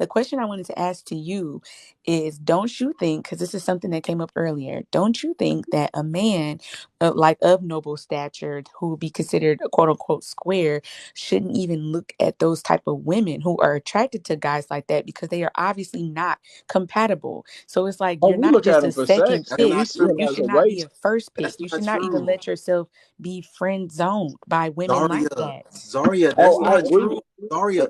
the question I wanted to ask to you is, don't you think, because this is something that came up earlier, don't you think that a man like of noble stature who would be considered a quote unquote square shouldn't even look at those type of women who are attracted to guys like that because they are obviously not compatible. So it's like Oh, you're we not look at just a him for second sex, That's and we pick. not see true. him You as a should not be race. a first pick. That's You not should not even true. let yourself be friend zoned by women like Zaria, that. Zaria, Oh, that's I not agree. true. Zaria,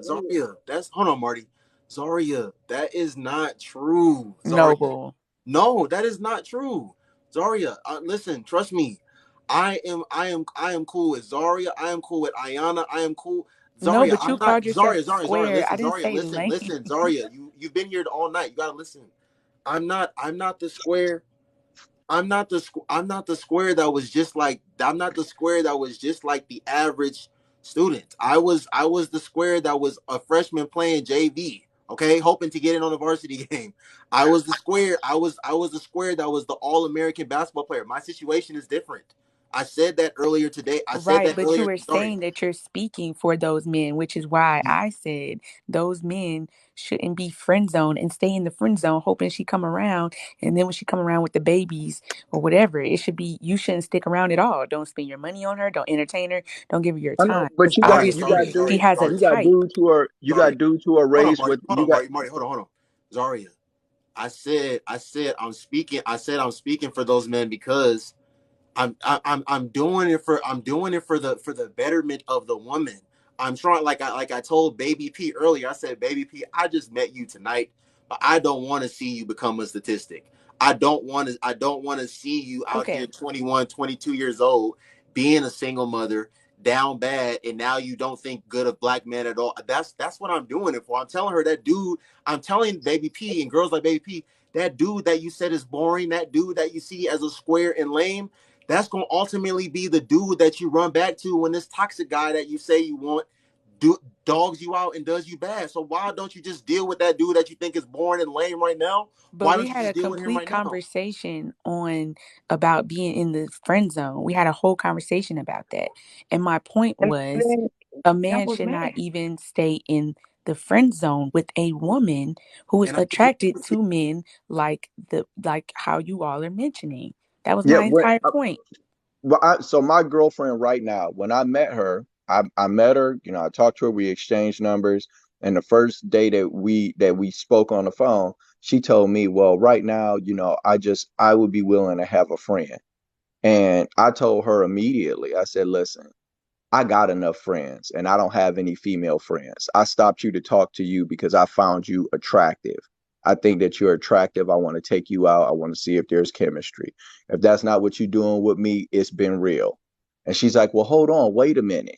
that's hold on, Marty. Zaria, that is not true. Zaria, Noble. no, that is not true. Zaria, listen, trust me. I am cool with Zaria. I am cool with Ayana. I am cool. No, Zaria, but I'm you not called yourself Zaria. square. I Listen, didn't Zaria, say listen, lame. listen, Zaria. You've been here all night. You gotta listen. I'm not the square. I'm not the square that was just like I'm not the square that was just like the average student. I was the square that was a freshman playing JV, okay, hoping to get in on the varsity game. I was the square that was the all-American basketball player. My situation is different. I said that earlier today. I said Right, that but you earlier. were Sorry. saying that you're speaking for those men, which is why I said those men shouldn't be friend zone and stay in the friend zone hoping she come around. And then when she come around with the babies or whatever, it should be you shouldn't stick around at all. Don't spend your money on her. Don't entertain her. Don't give her your I know, time. but Because obviously she has a type. you got dudes who are Hold on, raised Marty. with you got. Hold on. Zaria. I said I'm speaking for those men because I'm doing it for the betterment of the woman. I'm trying like I told Baby P earlier. I said, Baby P, I just met you tonight, but I don't want to see you become a statistic. I don't want to see you out Okay, here 21, 22 years old being a single mother down bad, and now you don't think good of black men at all. That's what I'm doing it for. I'm telling her that dude, I'm telling Baby P and girls like Baby P, that dude that you said is boring, that dude that you see as a square and lame, that's going to ultimately be the dude that you run back to when this toxic guy that you say you want do dogs you out and does you bad. So why don't you just deal with that dude that you think is boring and lame right now? but Why we don't you had just a deal with him complete right now? conversation on about being in the friend zone. We had a whole conversation about that. And my point And was then a that man was should me. not even stay in the friend zone with a woman who is And I agree attracted with you. to men like how you all are mentioning. That was Yeah, my entire point. so my girlfriend right now, when I met her, I met her, I talked to her, we exchanged numbers, and the first day that we spoke on the phone, she told me, well, right now, I would be willing to have a friend. And I told her immediately, I said, listen, I got enough friends and I don't have any female friends. I stopped you to talk to you because I found you attractive. I think that you're attractive. I want to take you out. I want to see if there's chemistry. If that's not what you're doing with me, it's been real. And she's like, well, hold on, wait a minute.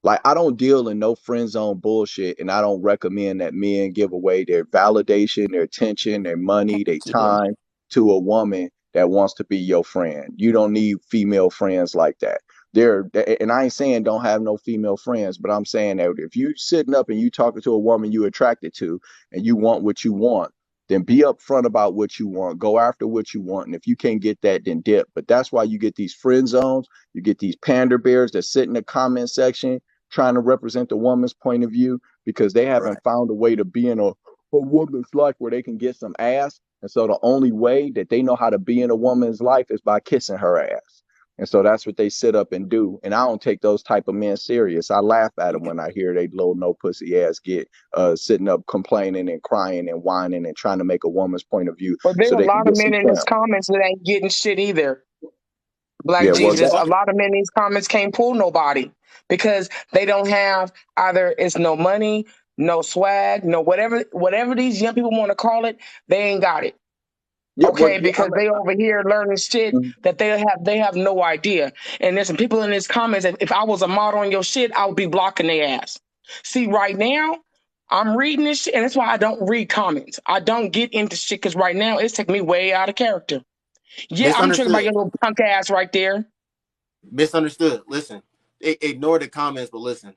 Like, I don't deal in no friend zone bullshit, and I don't recommend that men give away their validation, their attention, their Thank money, their you. time to a woman that wants to be your friend. You don't need female friends like that. And I ain't saying don't have no female friends, but I'm saying that if you sitting up and you talking to a woman you attracted to and you want what you want, then be upfront about what you want. Go after what you want. And if you can't get that, then dip. But that's why you get these friend zones. You get these pander bears that sit in the comment section trying to represent the woman's point of view because they Right. haven't found a way to be in a woman's life where they can get some ass. And so the only way that they know how to be in a woman's life is by kissing her ass. And so that's what they sit up and do. And I don't take those type of men serious. I laugh at them when I hear they little no pussy ass get sitting up complaining and crying and whining and trying to make a woman's point of view But there's so a they can lot of get men some in his pimp. comments that ain't getting shit either. Black Yeah, What are well, you Jesus. that, A talking lot of men in these comments can't pull nobody because they don't have either it's no money, no swag, no whatever these young people want to call it, they ain't got it. yeah, well, Okay, yeah, because they over here learning shit mhm. that they have no idea. And there's some people in these comments that if I was a model on your shit, I would be blocking their ass. See, right now, I'm reading this shit, and that's why I don't read comments. I don't get into shit because right now it's taking me way out of character. Yeah, I'm triggered by Misunderstood. your little punk ass right there. Misunderstood. Listen, ignore the comments, but listen.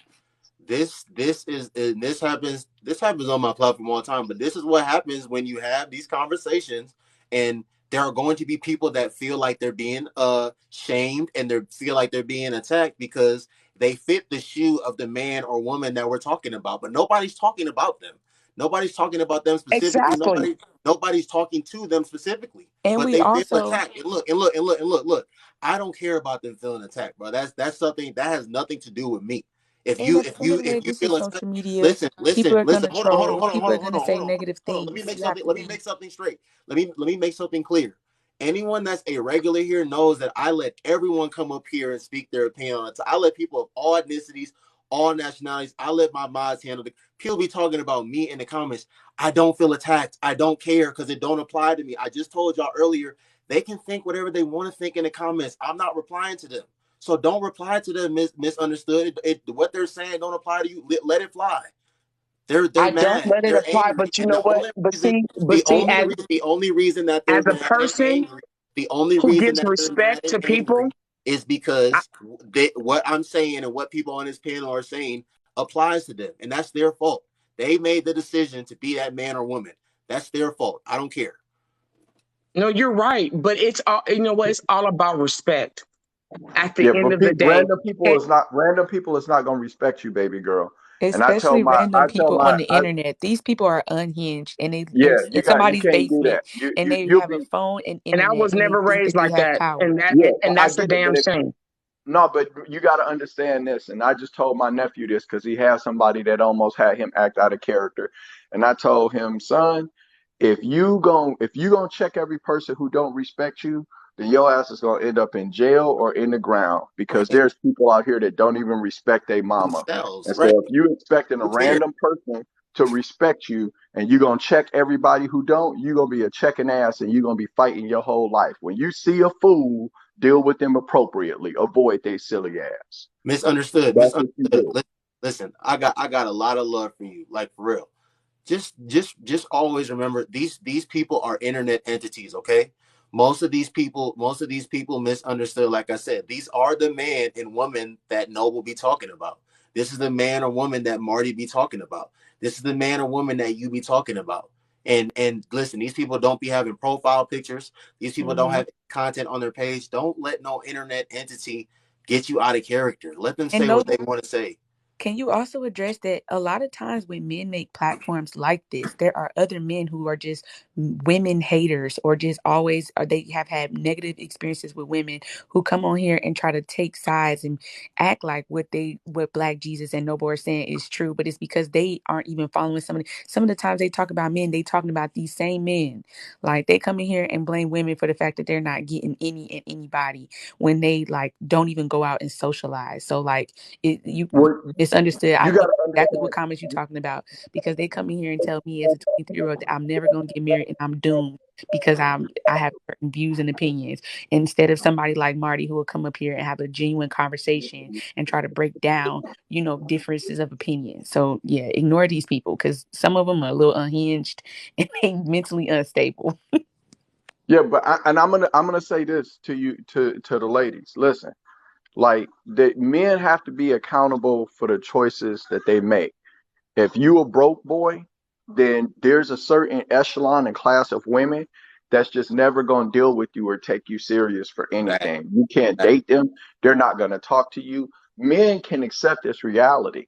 This is and this happens on my platform all the time, but this is what happens when you have these conversations, and there are going to be people that feel like they're being shamed, and they feel like they're being attacked because they fit the shoe of the man or woman that we're talking about, but nobody's talking about them. Nobody's talking about them specifically. Exactly. Nobody's talking to them specifically. And But we they feel also, attacked. And look. I don't care about them feeling attacked, bro. That's something that has nothing to do with me. If and you at the if end you of the day, if you this is feel attacked, social media. listen, People listen, are listen. gonna Hold on, hold on, troll. hold on, People hold are on, hold gonna on, hold say on, negative hold on. Let me things. make You have something. to Let me be. make something straight. Let me make something clear. Anyone that's a regular here knows that I let everyone come up here and speak their opinion on it. I let people of all ethnicities, all nationalities. I let my mods handle the. People be talking about me in the comments. I don't feel attacked. I don't care because it don't apply to me. I just told y'all earlier they can think whatever they want to think in the comments. I'm not replying to them. So don't reply to them misunderstood. What they're saying don't apply to you. Let it fly. They're I don't mad. let it They're apply, angry. but you And know what? the only reason that As they're a mad and person angry, the only who reason gives that they're mad respect and to angry people, is I, because what I'm saying and what people on this panel are saying applies to them, and that's their fault. They made the decision to be that man or woman. That's their fault. I don't care. no, you're right, but it's all, you know what? It's all about respect. At the Yeah, end but of the day, random people is not gonna respect you, baby girl. And Especially random I tell people my on the internet. These people are unhinged, and they yeah, in you somebody's can't do that. basement, and they You'll have a be phone and and I internet, was and they never think raised that they like have that, power. yeah, and I that's the get it, but damn shame. no, but you got to understand this, and I just told my nephew this because he has somebody that almost had him act out of character, and I told him, son, if you gonna check every person who don't respect you, then your ass is gonna end up in jail or in the ground because Right. there's people out here that don't even respect their mama, Themselves. and Right. so if you expecting a Who cares? random person to respect you and you gonna check everybody who don't, you gonna be a checking ass and you gonna be fighting your whole life. When you see a fool, deal with them appropriately. Avoid their silly ass. Misunderstood. That's what you Misunderstood. do. Listen, I got a lot of love for you, like for real. Just always remember these people are internet entities, okay? Most of these people misunderstood. Like I said, these are the man and woman that Noble be talking about. This is the man or woman that Marty be talking about. This is the man or woman that you be talking about. And listen, these people don't be having profile pictures. These people don't Hmm. have content on their page. Don't let no internet entity get you out of character. Let them And say what they Noble, want to say. can you also address that a lot of times when men make platforms like this, there are other men who are just women haters or just always, or they have had negative experiences with women who come on here and try to take sides and act like what Black Jesus and Noble are saying is true, but it's because they aren't even following some of the times they talk about men, they talking about these same men. Like they come in here and blame women for the fact that they're not getting any and anybody when they like don't even go out and socialize. So like you Well, misunderstood. I you know got to exactly what understand. comments you're talking about because they come in here and tell me as a 23-year-old that I'm never gonna get married and I'm doomed because I have certain views and opinions. Instead of somebody like Marty who will come up here and have a genuine conversation and try to break down, differences of opinion. So yeah, ignore these people because some of them are a little unhinged and they mentally unstable. Yeah, but I'm gonna say this to you to the ladies. Listen, like the men have to be accountable for the choices that they make. If you a broke boy, then there's a certain echelon and class of women that's just never going to deal with you or take you serious for Right. anything. You can't date them. They're not going to talk to you. Men can accept this reality.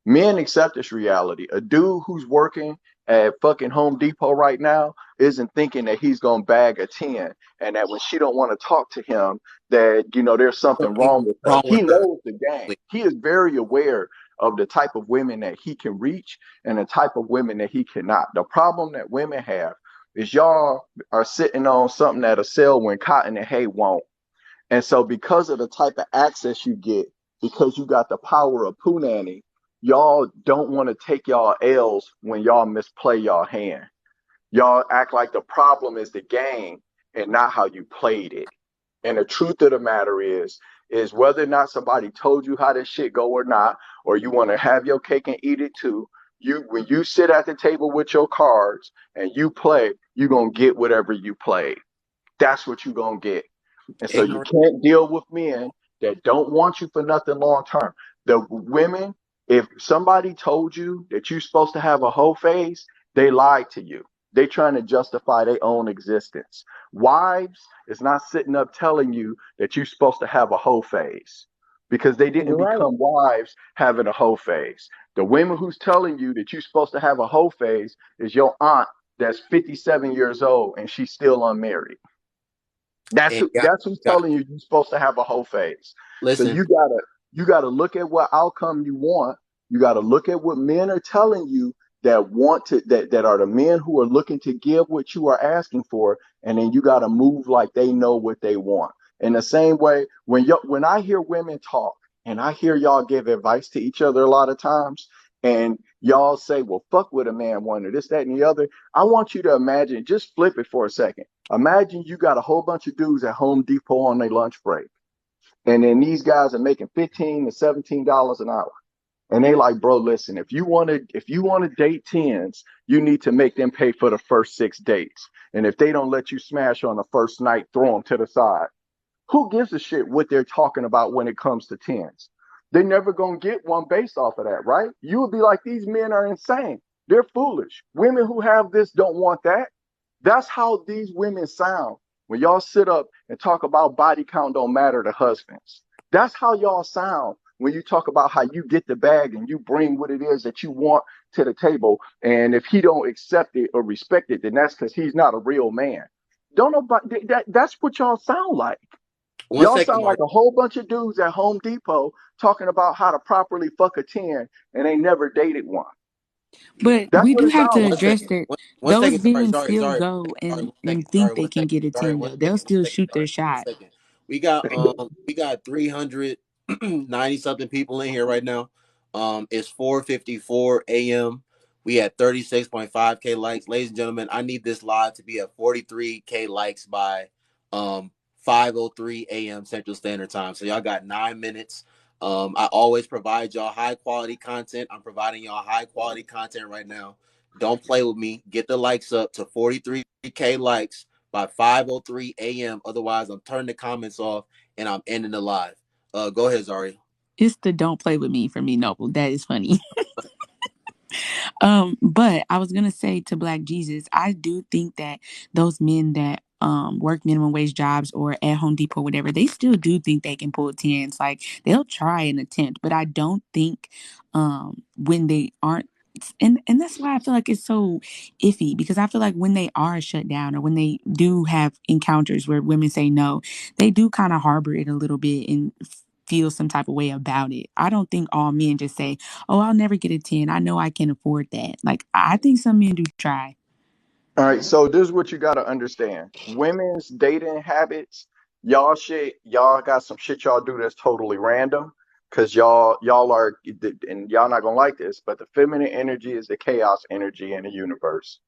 Men accept this reality. A dude who's working at fucking Home Depot right now isn't thinking that he's gonna bag a 10 and that when she don't want to talk to him, that there's something Something wrong with her. wrong He with her. knows the game. He is very aware of the type of women that he can reach and the type of women that he cannot. The problem that women have is y'all are sitting on something that'll sell when cotton and hay won't. And so, because of the type of access you get, because you got the power of Punani, y'all don't want to take y'all L's when y'all misplay y'all hand. Y'all act like the problem is the game and not how you played it. And the truth of the matter is whether or not somebody told you how this shit go or not, or you want to have your cake and eat it too. When you sit at the table with your cards and you play, you're gonna get whatever you play. That's what you're gonna get. And so you Ignorant. can't deal with men that don't want you for nothing long term. The women, if somebody told you that you're supposed to have a whole phase, they lied to you. They trying to justify their own existence. Wives is not sitting up telling you that you're supposed to have a whole phase because they didn't You're right. become wives having a hoe phase. The women who's telling you that you're supposed to have a hoe phase is your aunt that's 57 years old and she's still unmarried. That's And who, that's who's got telling you you're supposed to have a whole phase. So listen. you gotta look at what outcome you want. You gotta look at what men are telling you that want to that are the men who are looking to give what you are asking for, and then you gotta move like they know what they want. In the same way, when I hear women talk and I hear y'all give advice to each other a lot of times, and y'all say, "Well, fuck what a man wanted, this, that, and the other." I want you to imagine, just flip it for a second. Imagine you got a whole bunch of dudes at Home Depot on their lunch break, and then these guys are making $15 to $17 an hour. And they like, bro, listen, if you want to date tens, you need to make them pay for the first 6 dates. And if they don't let you smash on the first night, throw them to the side. Who gives a shit what they're talking about when it comes to tens? They're never gonna get one based off of that, right? You would be like, these men are insane. They're foolish. Women who have this don't want that. That's how these women sound when y'all sit up and talk about body count don't matter to husbands. That's how y'all sound when you talk about how you get the bag and you bring what it is that you want to the table. And if he don't accept it or respect it, then that's because he's not a real man. Don't nobody that's what y'all sound like. One Y'all second, sound like Marty. a whole bunch of dudes at Home Depot talking about how to properly fuck a 10 and they never dated one. But That's we what do it have sounds to One like. address second. that One those second. Sorry, men sorry, still sorry. go Sorry, one and second. think Sorry, they one can second. get a Sorry, 10 one though. They'll second. One still second. shoot Sorry, their one shot. second. We got 390 something people in here right now. It's 4:54 a.m. We had 36.5K likes. Ladies and gentlemen, I need this live to be at 43K likes by 5:03 a.m. Central Standard Time. So y'all got 9 minutes. I always provide y'all high quality content. I'm providing y'all high quality content right now. Don't play with me. Get the likes up to 43K likes by 5:03 a.m. Otherwise, I'm turning the comments off and I'm ending the live. Go ahead, Zari. It's the don't play with me for me, Noble. That is funny. But I was gonna say to Black Jesus, I do think that those men that work minimum wage jobs or at Home Depot, whatever, they still do think they can pull tens. Like they'll try and attempt, but I don't think when they aren't, and that's why I feel like it's so iffy, because I feel like when they are shut down or when they do have encounters where women say no, they do kind of harbor it a little bit and feel some type of way about it. I don't think all men just say, "Oh, I'll never get a 10. I know I can afford that." Like, I think some men do try. All right, so this is what you got to understand. Women's dating habits, y'all got some shit y'all do that's totally random because y'all are, and y'all not gonna like this, but the feminine energy is the chaos energy in the universe.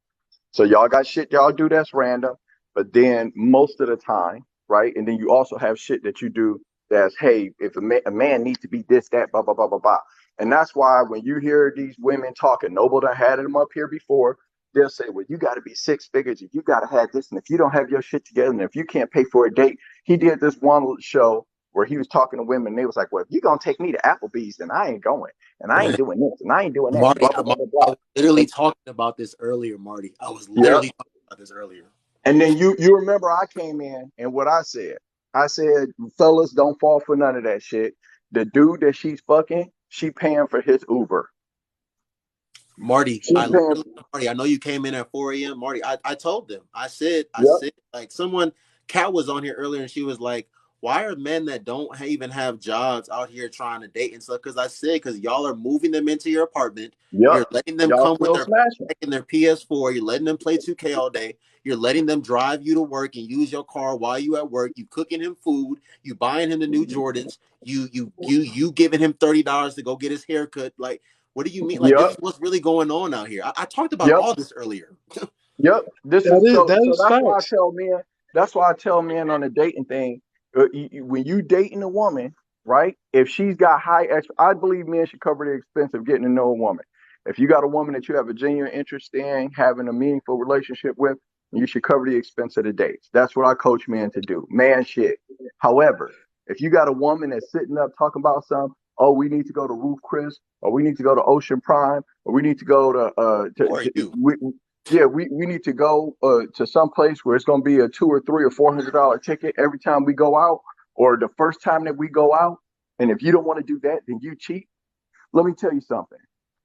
So y'all got shit y'all do that's random, but then most of the time, right? And then you also have shit that you do that's, hey, if a man needs to be this, that, blah, blah, blah, blah, blah. And that's why when you hear these women talking, Noble done had them up here before, they'll say, well, you got to be six figures, if you got to have this, and if you don't have your shit together, and if you can't pay for a date. He did this one show where he was talking to women, and they was like, well, if you're going to take me to Applebee's, then I ain't going, and I ain't doing this, and I ain't doing that, and Marty, blah, blah, blah, Marty, blah, I blah. was literally And, talking about this earlier, Marty. I was yeah. literally talking about this earlier. And then you remember I came in and what I said. I said, fellas, don't fall for none of that shit. The dude that she's fucking, she paying for his Uber. Marty, She paying. Marty, I know you came in at 4 a.m. Marty, I told them. I Yep. said, like someone, Kat was on here earlier and she was like, why are men that don't even have jobs out here trying to date and stuff? Because I said, because y'all are moving them into your apartment. Yep. You're letting them Y'all come with still their smashing. backpack and their PS4. You're letting them play 2K all day. You're letting them drive you to work and use your car while you at work. You cooking him food. You buying him the new Jordans. You giving him $30 to go get his haircut. Like, what do you mean? Like, this Yep. is what's really going on out here. I talked about Yep. all this earlier. Yep. This That is is so. that So is that's why I facts. tell men. That's why I tell men on the dating thing. When you dating a woman, right? If she's got I believe men should cover the expense of getting to know a woman. If you got a woman that you have a genuine interest in having a meaningful relationship with, you should cover the expense of the dates. That's what I coach men to do. Man shit. However, if you got a woman that's sitting up talking about some, oh, we need to go to Roof Chris, or we need to go to Ocean Prime, or we need to go Who are you? we need to go to some place where it's going to be a $200 or $300 or $400 ticket every time we go out, or the first time that we go out. And if you don't want to do that, then you cheat. Let me tell you something.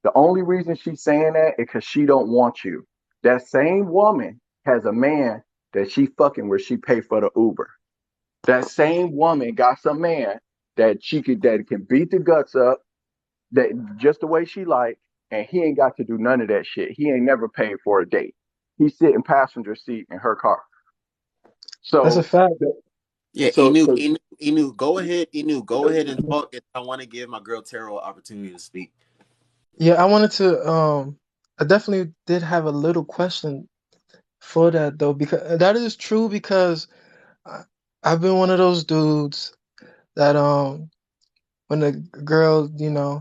The only reason she's saying that is because she don't want you. That same woman has a man that she fucking where she pay for the Uber. That same woman got some man that can beat the guts up that just the way she like, and he ain't got to do none of that shit. He ain't never paid for a date. He's sitting passenger seat in her car. That's a So, fact. Yeah, so, so Inu, go ahead, Inu, go ahead and talk. I want to give my girl Tara an opportunity to speak. Yeah, I wanted to I definitely did have a little question for that though, because that is true because I, I've been one of those dudes that when the girl,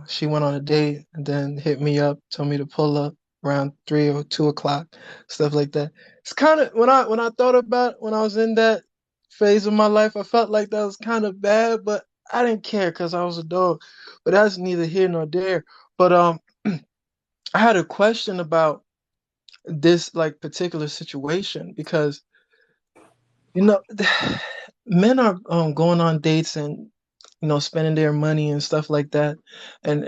she went on a date and then hit me up, told me to pull up around 3 or 2 o'clock, stuff like that. It's kind of when I thought about when I was in that phase of my life, I felt like that was kind of bad, but I didn't care because I was a dog. But that's neither here nor there. But I had a question about this like particular situation because you know men are going on dates and spending their money and stuff like that, and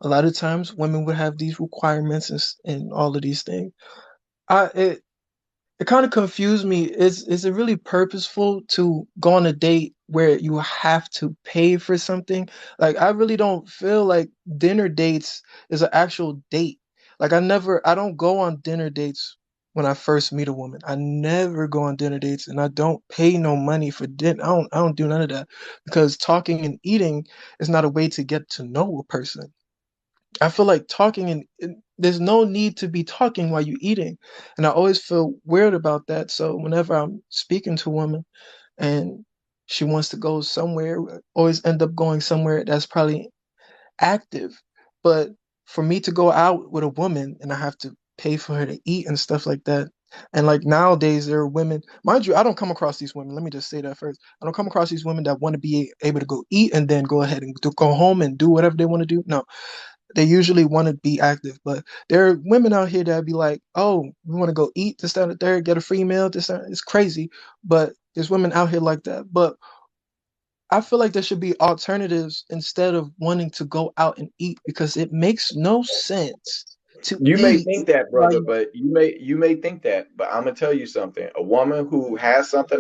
a lot of times women would have these requirements and all of these things. I it kind of confused me. Is it really purposeful to go on a date where you have to pay for something? Like I really don't feel like dinner dates is an actual date. Like I don't go on dinner dates when I first meet a woman. I never go on dinner dates and I don't pay no money for dinner. I don't do none of that because talking and eating is not a way to get to know a person. I feel like talking there's no need to be talking while you're eating. And I always feel weird about that. So whenever I'm speaking to a woman and she wants to go somewhere, always end up going somewhere that's probably active. But for me to go out with a woman and I have to pay for her to eat and stuff like that. And like nowadays there are women, mind you, I don't come across these women. Let me just say that first. I don't come across these women that want to be able to go eat and then go ahead and go home and do whatever they want to do. No, they usually want to be active, but there are women out here that be like, "Oh, we want to go eat this, that, and the third, get a free meal." This, that. It's crazy, but there's women out here like that. But I feel like there should be alternatives instead of wanting to go out and eat because it makes no sense to you may eat think that, while brother, but you may think that, but I'm gonna tell you something. A woman who has something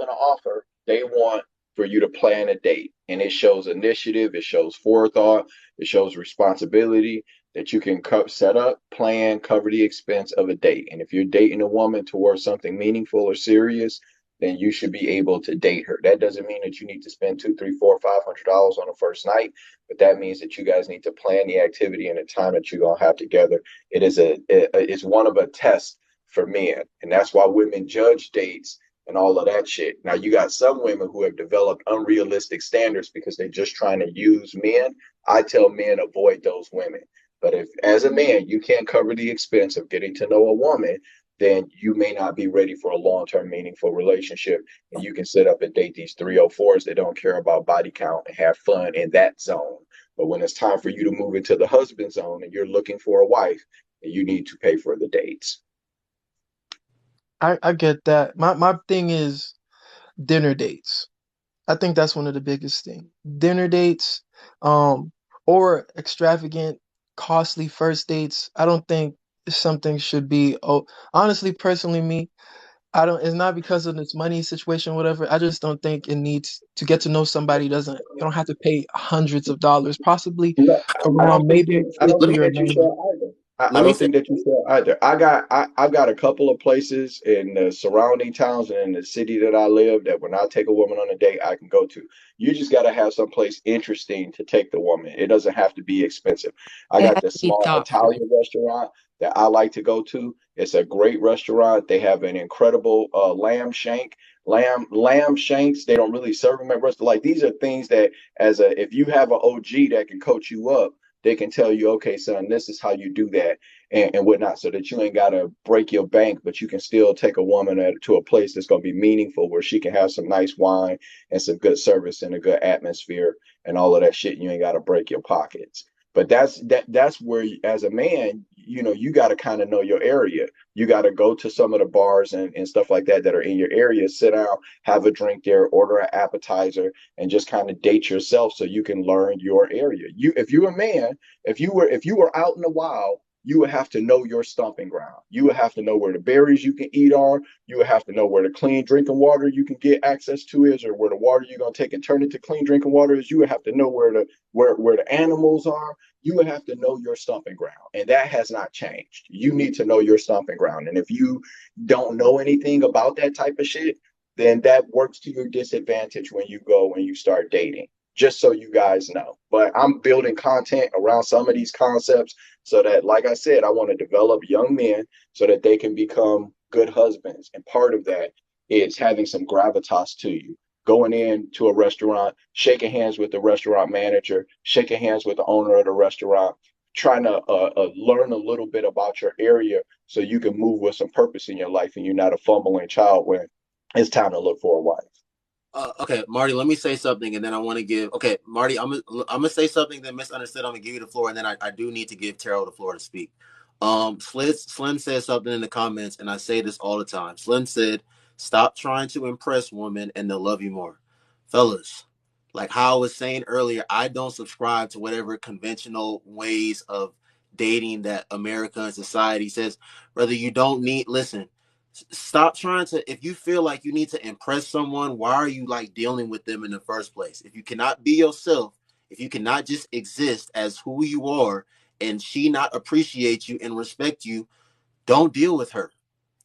to offer, they want for you to plan a date. And it shows initiative, it shows forethought, it shows responsibility that you can set up, plan, cover the expense of a date. And if you're dating a woman towards something meaningful or serious, then you should be able to date her. That doesn't mean that you need to spend two, three, four, $500 on the first night, but that means that you guys need to plan the activity and the time that you're gonna have together. It's one of a test for men, and that's why women judge dates and all of that shit. Now you got some women who have developed unrealistic standards because they're just trying to use men. I tell men avoid those women. But if as a man you can't cover the expense of getting to know a woman, then you may not be ready for a long-term meaningful relationship. And you can set up and date these 304s that don't care about body count and have fun in that zone. But when it's time for you to move into the husband zone and you're looking for a wife, you need to pay for the dates. I get that. My thing is dinner dates. I think that's one of the biggest things. Dinner dates, um, or extravagant, costly first dates. I don't think something should be. Oh, honestly, personally, me, I don't. It's not because of this money situation, whatever. I just don't think it needs to get to know somebody. Doesn't you don't have to pay hundreds of dollars, possibly No, around maybe I don't Let me $50 think or that you 90. sell either. I let me don't say think that you sell either. I've got a couple of places in the surrounding towns and in the city that I live that when I take a woman on a date, I can go to. You just got to have some place interesting to take the woman. It doesn't have to be expensive. I It got has this to be small thoughtful. Italian restaurant that I like to go to. It's a great restaurant. They have an incredible lamb shanks. They don't really serve them at restaurants. Like these are things that if you have an OG that can coach you up, they can tell you, okay, son, this is how you do that and whatnot, so that you ain't got to break your bank, but you can still take a woman to a place that's going to be meaningful where she can have some nice wine and some good service and a good atmosphere and all of that shit. And you ain't got to break your pockets. But that's where, as a man, you know, you got to kind of know your area. You got to go to some of the bars and stuff like that are in your area, sit down, have a drink there, order an appetizer, and just kind of date yourself so you can learn your area. If you're a man, if you were out in the wild, you would have to know your stomping ground. You would have to know where the berries you can eat are. You would have to know where the clean drinking water you can get access to is, or where the water you're gonna take and turn it to clean drinking water is. You would have to know where the animals are. You would have to know your stomping ground, and that has not changed. You need to know your stomping ground, and if you don't know anything about that type of shit, then that works to your disadvantage when you go and you start dating. Just so you guys know. But I'm building content around some of these concepts so that, like I said, I want to develop young men so that they can become good husbands. And part of that is having some gravitas to you. Going into a restaurant, shaking hands with the restaurant manager, shaking hands with the owner of the restaurant, trying to learn a little bit about your area so you can move with some purpose in your life and you're not a fumbling child when it's time to look for a wife. Okay, Marty, let me say something, and then I want to give. Okay, Marty, I'm gonna say something that misunderstood. I'm gonna give you the floor, and then I do need to give Terrell the floor to speak. Slim said something in the comments, and I say this all the time. Slim said, "Stop trying to impress women, and they'll love you more." Fellas, like how I was saying earlier, I don't subscribe to whatever conventional ways of dating that America and society says. Brother, you don't need. Listen, stop trying to, if you feel like you need to impress someone, why are you like dealing with them in the first place? If you cannot be yourself, if you cannot just exist as who you are, and she not appreciate you and respect you, don't deal with her.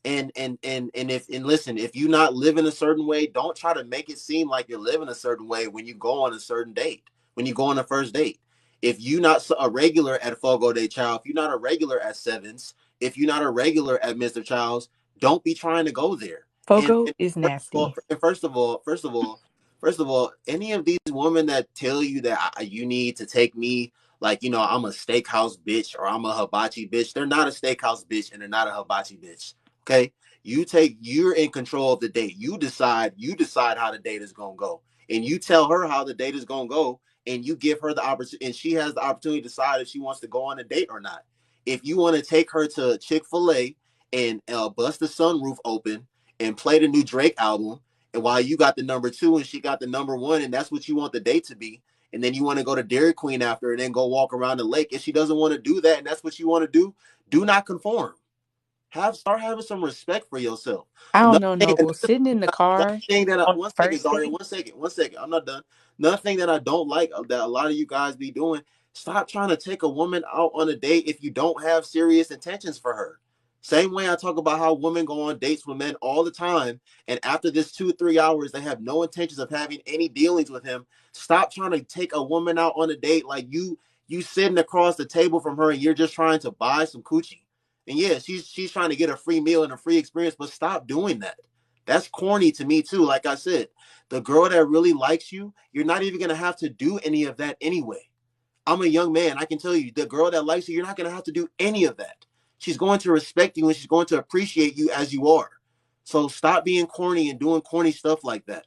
And listen, if you not living a certain way, don't try to make it seem like you're living a certain way when you go on a certain date, when you go on a first date. If you're not a regular at Fogo de Chao, if you're not a regular at Sevens, if you're not a regular at Mr. Child's, don't be trying to go there. Fogo is nasty. First of all, any of these women that tell you that you need to take me, like, you know, I'm a steakhouse bitch or I'm a hibachi bitch, they're not a steakhouse bitch and they're not a hibachi bitch. Okay, you're in control of the date. You decide how the date is gonna go, and you tell her how the date is gonna go, and you give her the opportunity, and she has the opportunity to decide if she wants to go on a date or not. If you want to take her to Chick-fil-A and bust the sunroof open and play the new Drake album, and while you got the number 2 and she got the number 1, and that's what you want the date to be, and then you want to go to Dairy Queen after and then go walk around the lake, and she doesn't want to do that, and that's what you want to do not conform. Start having some respect for yourself. I don't Another know, thing, Noble. Sitting in the car on one the second, first Zaria, date. one second. I'm not done. Another thing that I don't like that a lot of you guys be doing, stop trying to take a woman out on a date if you don't have serious intentions for her. Same way I talk about how women go on dates with men all the time, and after this 2-3 hours, they have no intentions of having any dealings with him. Stop trying to take a woman out on a date like you sitting across the table from her and you're just trying to buy some coochie. And yeah, she's trying to get a free meal and a free experience, but stop doing that. That's corny to me too. Like I said, the girl that really likes you, you're not even gonna have to do any of that anyway. I'm a young man. I can tell you, the girl that likes you, you're not gonna have to do any of that. She's going to respect you and she's going to appreciate you as you are. So stop being corny and doing corny stuff like that.